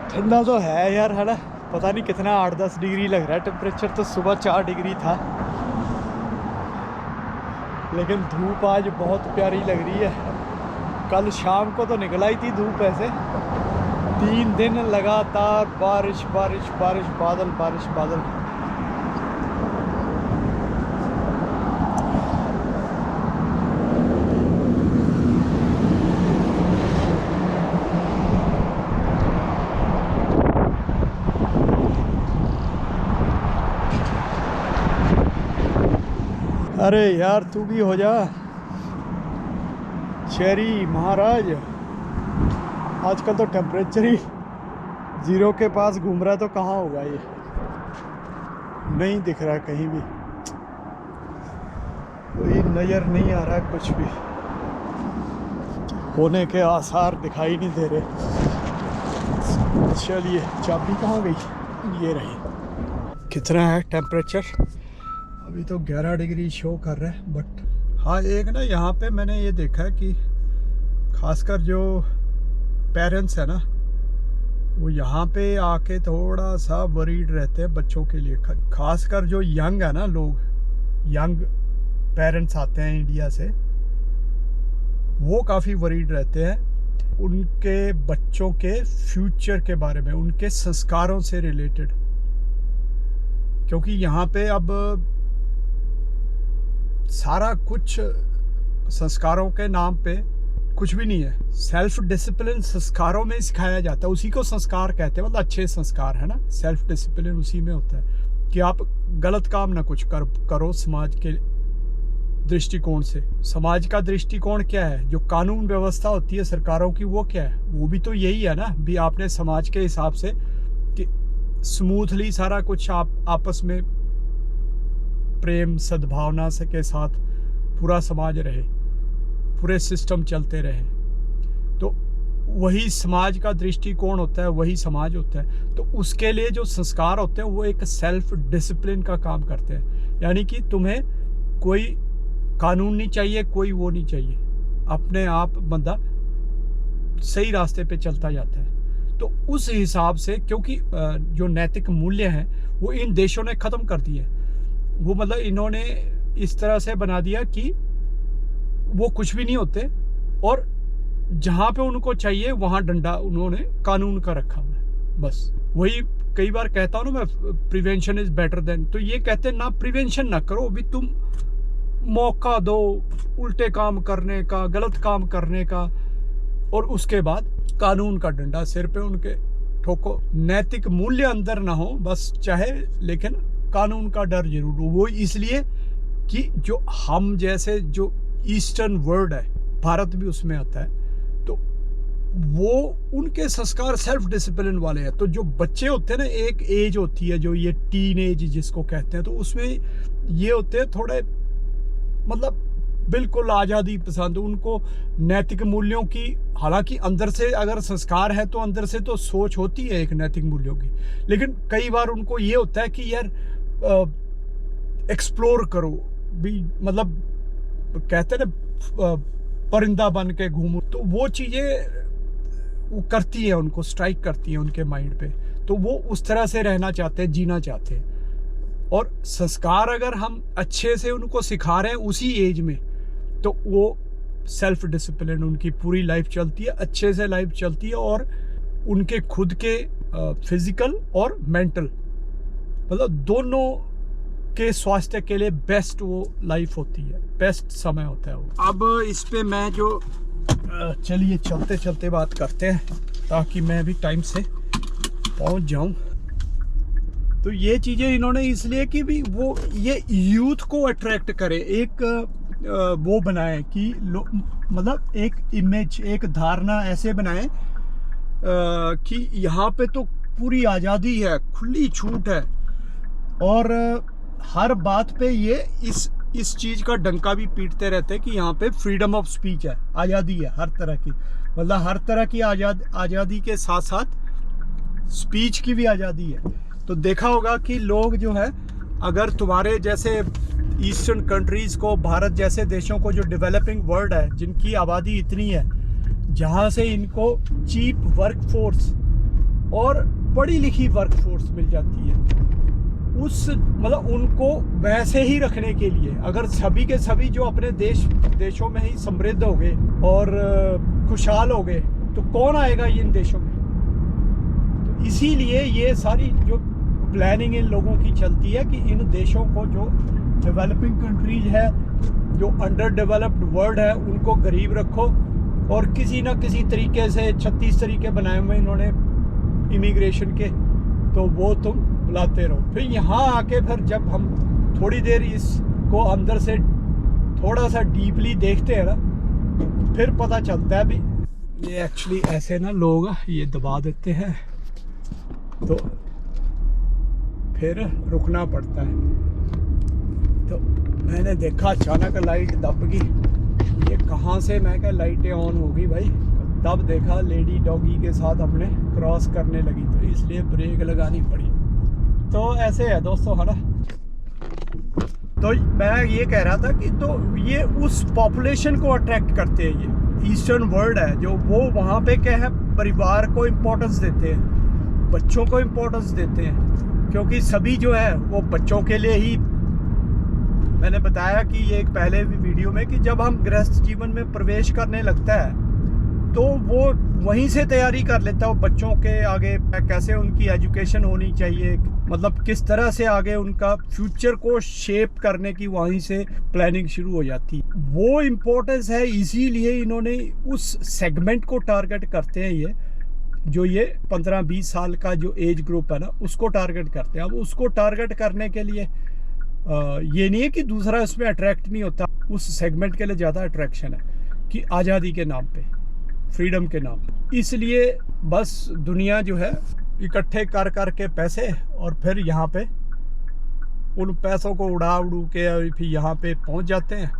ठंडा तो है यार, है ना। पता नहीं कितना 8-10 डिग्री लग रहा है टेम्परेचर। तो सुबह 4 डिग्री था, लेकिन धूप आज बहुत प्यारी लग रही है। कल शाम को तो निकल आई थी धूप ऐसे। 3 दिन लगातार बारिश बारिश बारिश, बादल बारिश बादल। अरे यार तू भी हो जा चेरी महाराज। आजकल तो टेम्परेचर ही 0 के पास घूम रहा है, तो कहाँ होगा ये। नहीं दिख रहा कहीं भी, कोई नज़र नहीं आ रहा है, कुछ भी होने के आसार दिखाई नहीं दे रहे। चलिए, चाबी कहाँ गई? ये रही। कितना है टेम्परेचर? अभी तो 11 डिग्री शो कर रहा है। बट हाँ, एक ना यहाँ पे मैंने ये देखा है कि खासकर जो पेरेंट्स है ना, वो यहाँ पे आके थोड़ा सा वरीड रहते हैं बच्चों के लिए। खासकर जो यंग है ना लोग, यंग पेरेंट्स आते हैं इंडिया से, वो काफ़ी वरीड रहते हैं उनके बच्चों के फ्यूचर के बारे में, उनके संस्कारों से रिलेटेड। क्योंकि यहाँ पे अब सारा कुछ संस्कारों के नाम पे कुछ भी नहीं है। सेल्फ डिसिप्लिन संस्कारों में सिखाया जाता है, उसी को संस्कार कहते हैं, मतलब अच्छे संस्कार है ना। सेल्फ डिसिप्लिन उसी में होता है कि आप गलत काम ना कुछ करो समाज के दृष्टिकोण से। समाज का दृष्टिकोण क्या है? जो कानून व्यवस्था होती है सरकारों की, वो क्या है? वो भी तो यही है ना। भी आपने समाज के हिसाब से कि स्मूथली सारा कुछ आप आपस में प्रेम सद्भावना से के साथ पूरा समाज रहे, पूरे सिस्टम चलते रहे, तो वही समाज का दृष्टिकोण होता है, वही समाज होता है। तो उसके लिए जो संस्कार होते हैं वो एक सेल्फ डिसिप्लिन का काम करते हैं। यानी कि तुम्हें कोई कानून नहीं चाहिए, कोई वो नहीं चाहिए, अपने आप बंदा सही रास्ते पे चलता जाता है। तो उस हिसाब से, क्योंकि जो नैतिक मूल्य हैं वो इन देशों ने ख़त्म कर दिए। वो मतलब इन्होंने इस तरह से बना दिया कि वो कुछ भी नहीं होते, और जहाँ पे उनको चाहिए वहाँ डंडा उन्होंने कानून का रखा हुआ है। बस वही कई बार कहता हूँ ना मैं, प्रिवेंशन इज़ बेटर देन। तो ये कहते हैं ना, प्रिवेंशन ना करो, अभी तुम मौका दो उल्टे काम करने का, गलत काम करने का, और उसके बाद कानून का डंडा सिर पे उनके ठोको। नैतिक मूल्य अंदर ना हो बस, चाहे, लेकिन कानून का डर जरूर हो। वो इसलिए कि जो हम जैसे जो ईस्टर्न वर्ल्ड है, भारत भी उसमें आता है, तो वो उनके संस्कार सेल्फ डिसिप्लिन वाले हैं। तो जो बच्चे होते हैं ना, एक एज होती है जो ये टीन एज जिसको कहते हैं, तो उसमें ये होते हैं थोड़े मतलब बिल्कुल आज़ादी पसंद। उनको नैतिक मूल्यों की, हालांकि अंदर से अगर संस्कार है तो अंदर से तो सोच होती है एक नैतिक मूल्यों की, लेकिन कई बार उनको ये होता है कि यार एक्सप्लोर करो भी, मतलब कहते हैं ना परिंदा बन के घूमो। तो वो चीज़ें वो करती है, उनको स्ट्राइक करती है उनके माइंड पे। तो वो उस तरह से रहना चाहते हैं, जीना चाहते हैं। और संस्कार अगर हम अच्छे से उनको सिखा रहे हैं उसी एज में, तो वो सेल्फ डिसिप्लिन उनकी पूरी लाइफ चलती है, अच्छे से लाइफ चलती है, और उनके खुद के फिजिकल और मेंटल, मतलब दोनों के स्वास्थ्य के लिए बेस्ट वो लाइफ होती है, बेस्ट समय होता है वो। अब इस पे मैं जो चलिए चलते चलते बात करते हैं ताकि मैं भी टाइम से पहुंच जाऊं। तो ये चीज़ें इन्होंने इसलिए कि भी वो ये यूथ को अट्रैक्ट करे, एक वो बनाए कि मतलब एक इमेज, एक धारणा ऐसे बनाए कि यहाँ पे तो पूरी आज़ादी है, खुली छूट है, और हर बात पे ये इस चीज़ का डंका भी पीटते रहते हैं कि यहाँ पे फ्रीडम ऑफ स्पीच है, आज़ादी है हर तरह की, मतलब हर तरह की आज़ादी के साथ साथ स्पीच की भी आज़ादी है। तो देखा होगा कि लोग जो है, अगर तुम्हारे जैसे ईस्टर्न कंट्रीज़ को, भारत जैसे देशों को, जो डेवलपिंग वर्ल्ड है, जिनकी आबादी इतनी है, जहाँ से इनको चीप वर्कफोर्स और पढ़ी लिखी वर्कफोर्स मिल जाती है, उस मतलब उनको वैसे ही रखने के लिए अगर सभी के सभी जो अपने देशों में ही समृद्ध हो गए और खुशहाल हो गए तो कौन आएगा इन देशों में। तो इसीलिए ये सारी जो प्लानिंग इन लोगों की चलती है कि इन देशों को, जो डेवलपिंग कंट्रीज है, जो अंडर डेवलप्ड वर्ल्ड है, उनको गरीब रखो और किसी ना किसी तरीके से 36 तरीके बनाए हुए इन्होंने इमिग्रेशन के, तो वो तुम बुलाते रहो। फिर यहाँ आके फिर जब हम थोड़ी देर इसको अंदर से थोड़ा सा डीपली देखते हैं ना, फिर पता चलता है भी ये एक्चुअली ऐसे ना लोग ये दबा देते हैं तो फिर रुकना पड़ता है। तो मैंने देखा अचानक लाइट दब गई, ये कहाँ से, मैं क्या लाइटें ऑन होगी भाई, तब देखा लेडी डॉगी के साथ अपने क्रॉस करने लगी, तो इसलिए ब्रेक लगानी पड़ी। तो ऐसे है दोस्तों, है ना। तो मैं ये कह रहा था कि तो ये उस पॉपुलेशन को अट्रैक्ट करते हैं, ये ईस्टर्न वर्ल्ड है जो, वो वहाँ पे क्या है, परिवार को इम्पोर्टेंस देते हैं, बच्चों को इम्पोर्टेंस देते हैं, क्योंकि सभी जो है वो बच्चों के लिए ही। मैंने बताया कि ये एक पहले भी वीडियो में कि जब हम गृहस्थ जीवन में प्रवेश करने लगता है तो वो वहीं से तैयारी कर लेता है, वो बच्चों के आगे कैसे उनकी एजुकेशन होनी चाहिए, मतलब किस तरह से आगे उनका फ्यूचर को शेप करने की वहीं से प्लानिंग शुरू हो जाती है। वो इम्पोर्टेंस है, इसीलिए इन्होंने उस सेगमेंट को टारगेट करते हैं, ये जो ये 15-20 साल का जो एज ग्रुप है ना, उसको टारगेट करते हैं। अब उसको टारगेट करने के लिए ये नहीं है कि दूसरा इसमें अट्रैक्ट नहीं होता, उस सेगमेंट के लिए ज़्यादा अट्रैक्शन है कि आज़ादी के नाम पे, फ्रीडम के नाम पे। इसलिए बस दुनिया जो है इकट्ठे कर कर के पैसे, और फिर यहाँ पे उन पैसों को उड़ा के फिर यहाँ पे पहुँच जाते हैं,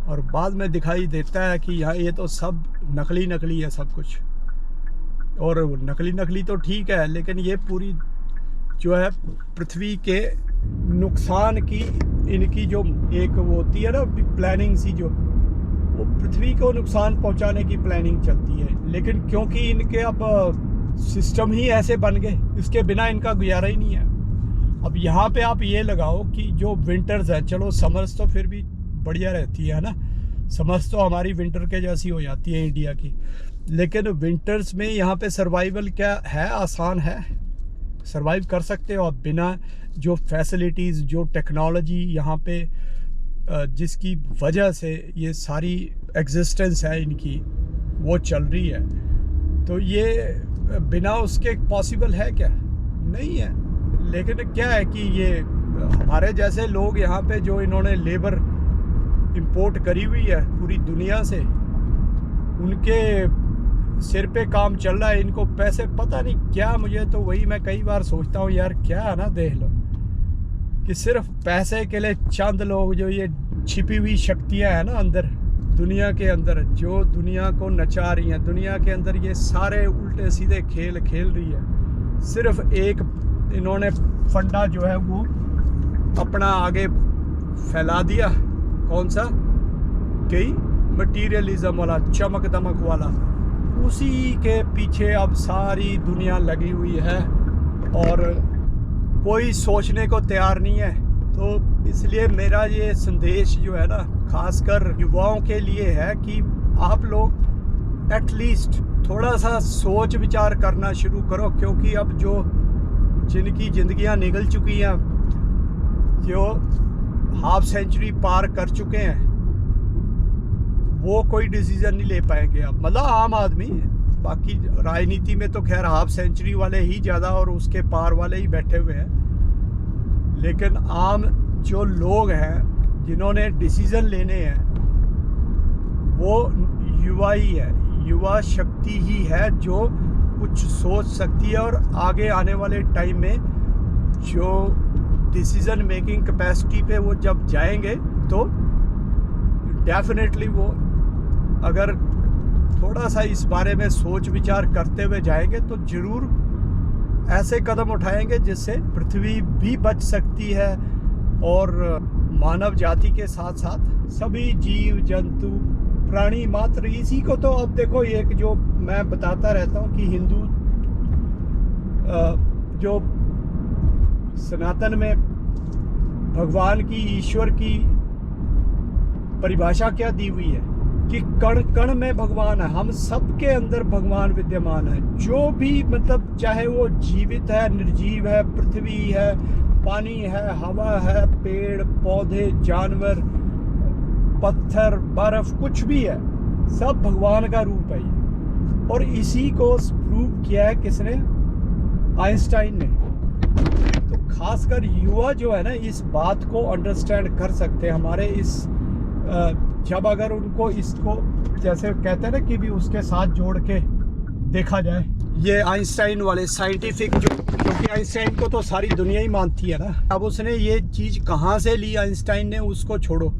और बाद में दिखाई देता है कि यहाँ ये तो सब नकली है सब कुछ। और नकली तो ठीक है, लेकिन ये पूरी जो है पृथ्वी के नुकसान की इनकी जो एक वो होती है ना प्लानिंग सी, जो वो पृथ्वी को नुकसान पहुंचाने की प्लानिंग चलती है। लेकिन क्योंकि इनके अब सिस्टम ही ऐसे बन गए, इसके बिना इनका गुजारा ही नहीं है। अब यहाँ पे आप ये लगाओ कि जो विंटर्स है, चलो समर्स तो फिर भी बढ़िया रहती है ना, समर्स तो हमारी विंटर के जैसी हो जाती है इंडिया की, लेकिन विंटर्स में यहाँ पे सर्वाइवल क्या है, आसान है, सर्वाइव कर सकते हो आप बिना जो फैसिलिटीज़, जो टेक्नोलॉजी यहाँ पे जिसकी वजह से ये सारी एग्जिस्टेंस है इनकी वो चल रही है, तो ये बिना उसके पॉसिबल है क्या? नहीं है। लेकिन क्या है कि ये हमारे जैसे लोग यहाँ पे जो इन्होंने लेबर इंपोर्ट करी हुई है पूरी दुनिया से, उनके सिर पे काम चल रहा है, इनको पैसे पता नहीं क्या। मुझे तो वही मैं कई बार सोचता हूँ यार, क्या है ना, देख लो कि सिर्फ पैसे के लिए चंद लोग, जो ये छिपी हुई शक्तियाँ हैं ना अंदर दुनिया के अंदर, जो दुनिया को नचा रही हैं, दुनिया के अंदर ये सारे उल्टे सीधे खेल खेल रही है। सिर्फ एक इन्होंने फंडा जो है वो अपना आगे फैला दिया, कौन सा, कई मटीरियलिज्म वाला, चमक दमक वाला, उसी के पीछे अब सारी दुनिया लगी हुई है और कोई सोचने को तैयार नहीं है। तो इसलिए मेरा ये संदेश जो है ना, खासकर युवाओं के लिए है कि आप लोग एटलीस्ट थोड़ा सा सोच विचार करना शुरू करो, क्योंकि अब जो जिनकी ज़िंदगियां निकल चुकी हैं, जो हाफ सेंचुरी पार कर चुके हैं, वो कोई डिसीजन नहीं ले पाएंगे अब, मतलब आम आदमी। बाकी राजनीति में तो खैर हाफ सेंचुरी वाले ही ज़्यादा और उसके पार वाले ही बैठे हुए हैं, लेकिन आम जो लोग हैं जिन्होंने डिसीजन लेने हैं वो युवा ही है, युवा शक्ति ही है जो कुछ सोच सकती है, और आगे आने वाले टाइम में जो डिसीजन मेकिंग कैपेसिटी पे वो जब जाएंगे तो डेफिनेटली वो अगर थोड़ा सा इस बारे में सोच विचार करते हुए जाएंगे तो ज़रूर ऐसे कदम उठाएंगे जिससे पृथ्वी भी बच सकती है, और मानव जाति के साथ साथ सभी जीव जंतु प्राणी मात्र, इसी को तो अब देखो, ये जो मैं बताता रहता हूँ कि हिंदू जो सनातन में भगवान की, ईश्वर की परिभाषा क्या दी हुई है कि कण कण में भगवान है। हम सबके अंदर भगवान विद्यमान है। जो भी मतलब चाहे वो जीवित है, निर्जीव है, पृथ्वी है, पानी है, हवा है, पेड़ पौधे, जानवर, पत्थर, बर्फ, कुछ भी है, सब भगवान का रूप है ये। और इसी को प्रूव किया है किसने? आइंस्टाइन ने। तो खासकर युवा जो है ना, इस बात को अंडरस्टैंड कर सकते हैं हमारे इस जब अगर उनको इसको जैसे कहते हैं ना कि भी उसके साथ जोड़ के देखा जाए, ये आइंस्टाइन वाले साइंटिफिक जो, क्योंकि आइंस्टाइन को तो सारी दुनिया ही मानती है ना। अब उसने ये चीज़ कहाँ से ली आइंस्टाइन ने, उसको छोड़ो,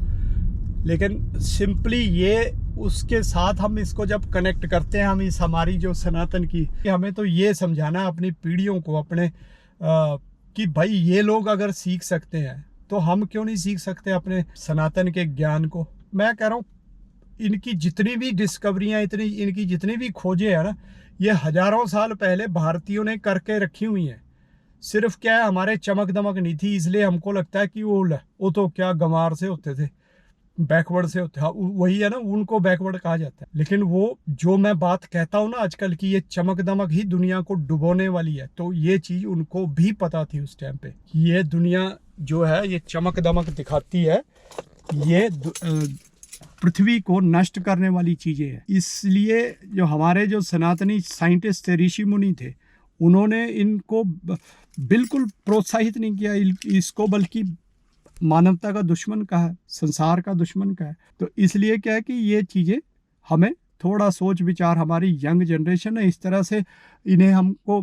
लेकिन सिंपली ये उसके साथ हम इसको जब कनेक्ट करते हैं, हम इस हमारी जो सनातन की, हमें तो ये समझाना अपनी पीढ़ियों को अपने कि भाई ये लोग अगर सीख सकते हैं तो हम क्यों नहीं सीख सकते अपने सनातन के ज्ञान को। मैं कह रहा हूँ इनकी जितनी भी डिस्कवरियाँ, इनकी जितनी भी खोजें हैं ना, ये हजारों साल पहले भारतीयों ने करके रखी हुई हैं। सिर्फ क्या है, हमारे चमक दमक नहीं थी, इसलिए हमको लगता है कि वो तो क्या गंवार से होते थे, बैकवर्ड से होते, वही है ना, उनको बैकवर्ड कहा जाता है। लेकिन वो जो मैं बात कहता हूँ ना आजकल की, ये चमक दमक ही दुनिया को डुबोने वाली है, तो ये चीज़ उनको भी पता थी उस टाइम पे। ये दुनिया जो है ये चमक दमक दिखाती है, ये पृथ्वी को नष्ट करने वाली चीज़ें हैं। इसलिए जो हमारे जो सनातनी साइंटिस्ट थे, ऋषि मुनि थे, उन्होंने इनको बिल्कुल प्रोत्साहित नहीं किया इसको, बल्कि मानवता का दुश्मन कहा है, संसार का दुश्मन कहा है। तो इसलिए क्या है कि ये चीज़ें हमें थोड़ा सोच विचार, हमारी यंग जनरेशन है, इस तरह से इन्हें हमको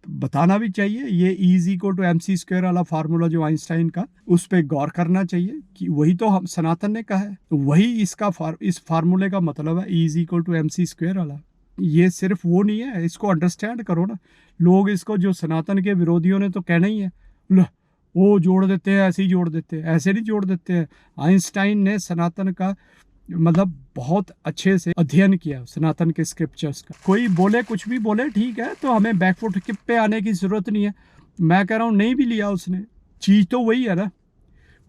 बताना भी चाहिए। ये E=mc² वाला फार्मूला जो आइंस्टाइन का, उस पर गौर करना चाहिए कि वही तो हम सनातन ने कहा है, तो वही इस फार्मूले का मतलब है E=mc² वाला। ये सिर्फ वो नहीं है, इसको अंडरस्टैंड करो ना। लोग इसको, जो सनातन के विरोधियों ने तो कहना ही है, वो जोड़ देते हैं, ऐसे ही जोड़ देते हैं, ऐसे नहीं जोड़ देते हैं। आइंस्टाइन ने सनातन का मतलब बहुत अच्छे से अध्ययन किया, सनातन के स्क्रिप्चर्स का। कोई बोले, कुछ भी बोले, ठीक है, तो हमें बैकफुट पे आने की ज़रूरत नहीं है। मैं कह रहा हूँ नहीं भी लिया उसने, चीज़ तो वही है ना।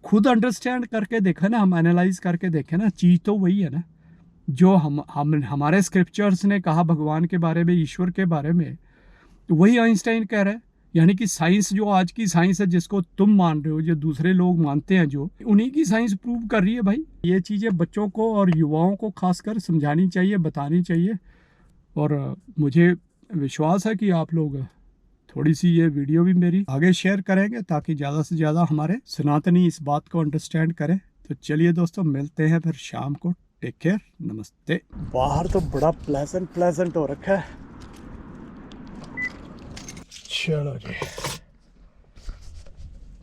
खुद अंडरस्टैंड करके देखा ना, हम एनालाइज करके देखें ना, चीज़ तो वही है ना जो हमारे स्क्रिप्चर्स ने कहा भगवान के बारे में, ईश्वर के बारे में, तो वही आइंस्टाइन कह रहा है। यानी कि साइंस, जो आज की साइंस है, जिसको तुम मान रहे हो, जो दूसरे लोग मानते हैं, जो उन्हीं की साइंस प्रूव कर रही है भाई। ये चीज़ें बच्चों को और युवाओं को खासकर समझानी चाहिए, बतानी चाहिए। और मुझे विश्वास है कि आप लोग थोड़ी सी ये वीडियो भी मेरी आगे शेयर करेंगे, ताकि ज़्यादा से ज़्यादा हमारे सनातनी इस बात को अंडरस्टैंड करें। तो चलिए दोस्तों, मिलते हैं फिर शाम को। टेक केयर, नमस्ते। बाहर तो बड़ा प्लेजेंट हो रखा है। चलो जी,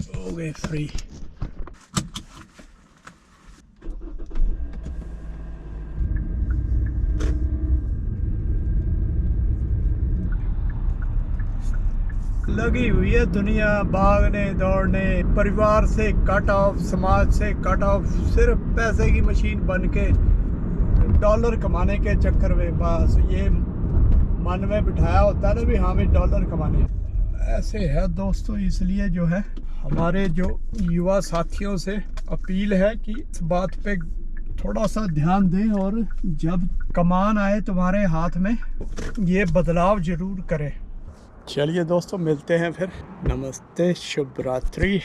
हो गए फ्री। लगी हुई है दुनिया भागने दौड़ने, परिवार से कट ऑफ, समाज से कट ऑफ, सिर्फ पैसे की मशीन बन के डॉलर कमाने के चक्कर में बस ये मन में बिठाया होता है ना भी हाँ भी डॉलर कमाने। ऐसे है दोस्तों, इसलिए जो है हमारे जो युवा साथियों से अपील है कि इस बात पे थोड़ा सा ध्यान दें, और जब कमान आए तुम्हारे हाथ में, ये बदलाव जरूर करें। चलिए दोस्तों, मिलते हैं फिर। नमस्ते, शुभ रात्रि।